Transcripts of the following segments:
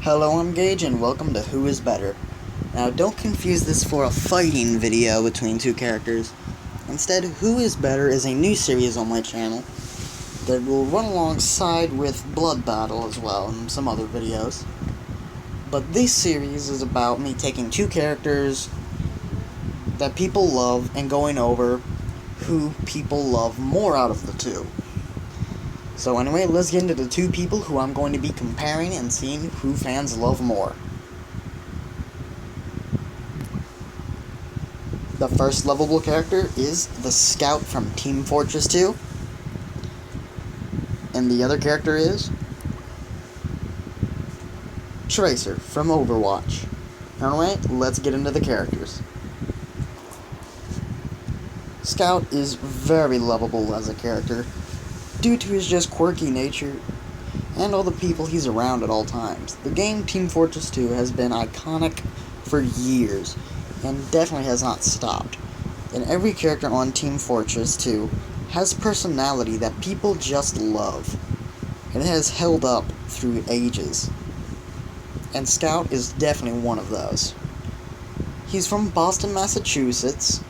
Hello, I'm Gage, and welcome to Who is Better. Now, don't confuse this for a fighting video between two characters. Instead, Who is Better is a new series on my channel that will run alongside with Blood Battle as well, and some other videos. But this series is about me taking two characters that people love and going over who people love more out of the two. So anyway, let's get into the two people who I'm going to be comparing and seeing who fans love more. The first lovable character is the Scout from Team Fortress 2. And the other character is Tracer from Overwatch. Anyway, let's get into the characters. Scout is very lovable as a character, due to his just quirky nature and all the people he's around at all times. The game Team Fortress 2 has been iconic for years, and definitely has not stopped. And every character on Team Fortress 2 has personality that people just love, and it has held up through ages. And Scout is definitely one of those. He's from Boston, Massachusetts,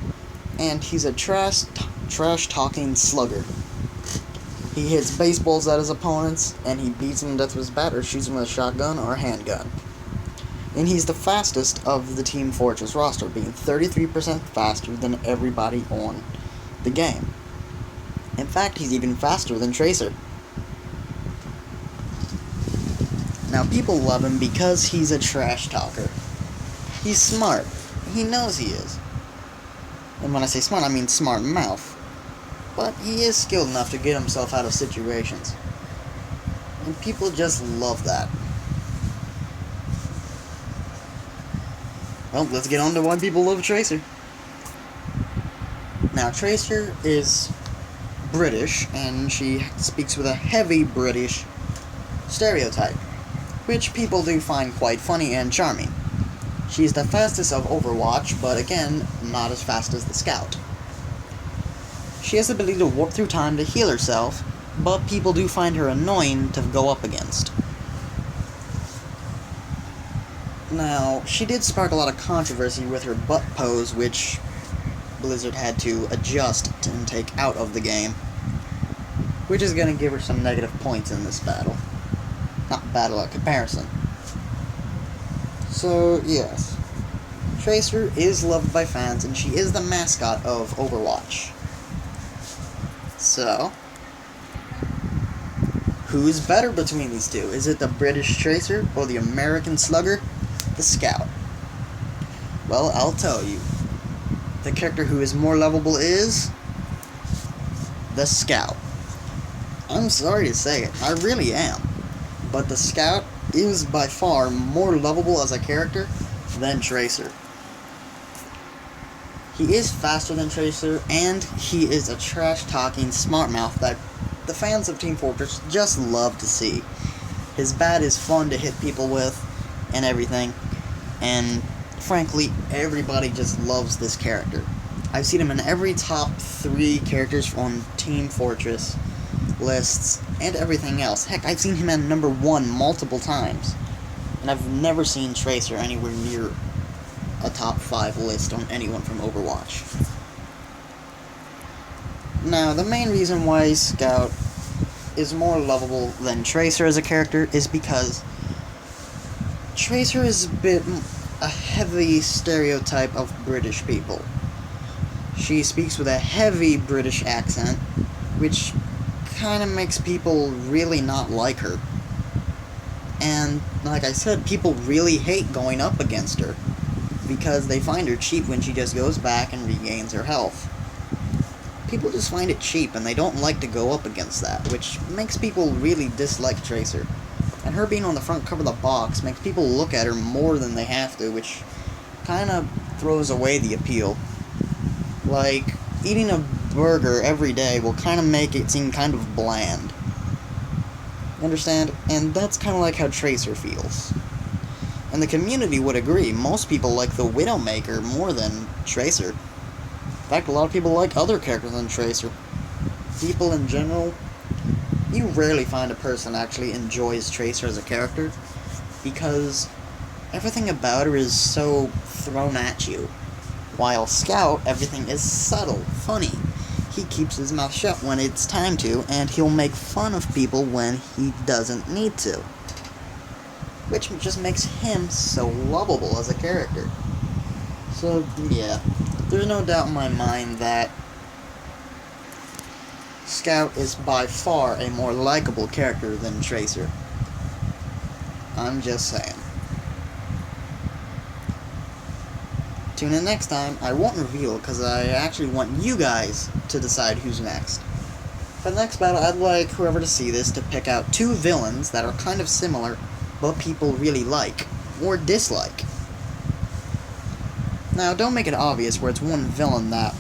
and he's a trash-talking slugger. He hits baseballs at his opponents, and he beats them to death with his bat or shoots them with a shotgun or a handgun. And he's the fastest of the Team Fortress roster, being 33% faster than everybody on the game. In fact, he's even faster than Tracer. Now, people love him because he's a trash talker. He's smart. He knows he is. And when I say smart, I mean smart mouth. But he is skilled enough to get himself out of situations. And people just love that. Well, let's get on to why people love Tracer. Now, Tracer is British, and she speaks with a heavy British stereotype, which people do find quite funny and charming. She's the fastest of Overwatch, but again, not as fast as the Scout. She has the ability to warp through time to heal herself, but people do find her annoying to go up against. Now, she did spark a lot of controversy with her butt pose, which Blizzard had to adjust and take out of the game, which is going to give her some negative points in this battle. Not battle, a comparison. So, yes. Tracer is loved by fans, and she is the mascot of Overwatch. So, who's better between these two? Is it the British Tracer or the American Slugger, the Scout? Well, I'll tell you. The character who is more lovable is the Scout. I'm sorry to say it, I really am. But the Scout is by far more lovable as a character than Tracer. He is faster than Tracer, and he is a trash-talking smart mouth that the fans of Team Fortress just love to see. His bat is fun to hit people with, and everything, and frankly, everybody just loves this character. I've seen him in every top 3 characters on Team Fortress lists, and everything else. Heck, I've seen him at number 1 multiple times, and I've never seen Tracer anywhere near a top 5 list on anyone from Overwatch. Now, the main reason why Scout is more lovable than Tracer as a character is because Tracer is a bit a heavy stereotype of British people. She speaks with a heavy British accent, which kind of makes people really not like her. And, like I said, people really hate going up against her, because they find her cheap when she just goes back and regains her health. People just find it cheap, and they don't like to go up against that, which makes people really dislike Tracer. And her being on the front cover of the box makes people look at her more than they have to, which kind of throws away the appeal. Like, eating a burger every day will kind of make it seem kind of bland. You understand? And that's kind of like how Tracer feels. And the community would agree. Most people like the Widowmaker more than Tracer. In fact, a lot of people like other characters than Tracer. People in general, you rarely find a person actually enjoys Tracer as a character. because everything about her is so thrown at you. While Scout, everything is subtle, funny. He keeps his mouth shut when it's time to, and he'll make fun of people when he doesn't need to. Which just makes him so lovable as a character. So, yeah, there's no doubt in my mind that Scout is by far a more likable character than Tracer. I'm just saying. Tune in next time. I won't reveal because I actually want you guys to decide who's next. For the next battle, I'd like whoever to see this to pick out 2 villains that are kind of similar, but people really like, or dislike. Now, don't make it obvious where it's one villain that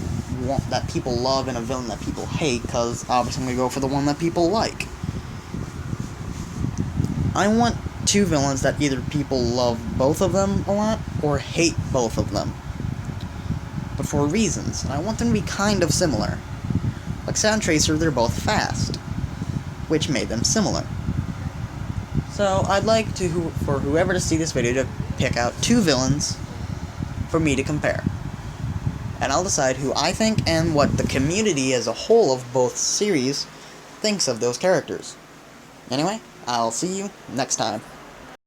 people love and a villain that people hate, because obviously I'm going to go for the one that people like. I want 2 villains that either people love both of them a lot, or hate both of them. But for reasons, and I want them to be kind of similar. Like Sound Tracer, they're both fast, which made them similar. So I'd like for whoever to see this video to pick out 2 villains for me to compare. And I'll decide who I think and what the community as a whole of both series thinks of those characters. Anyway, I'll see you next time.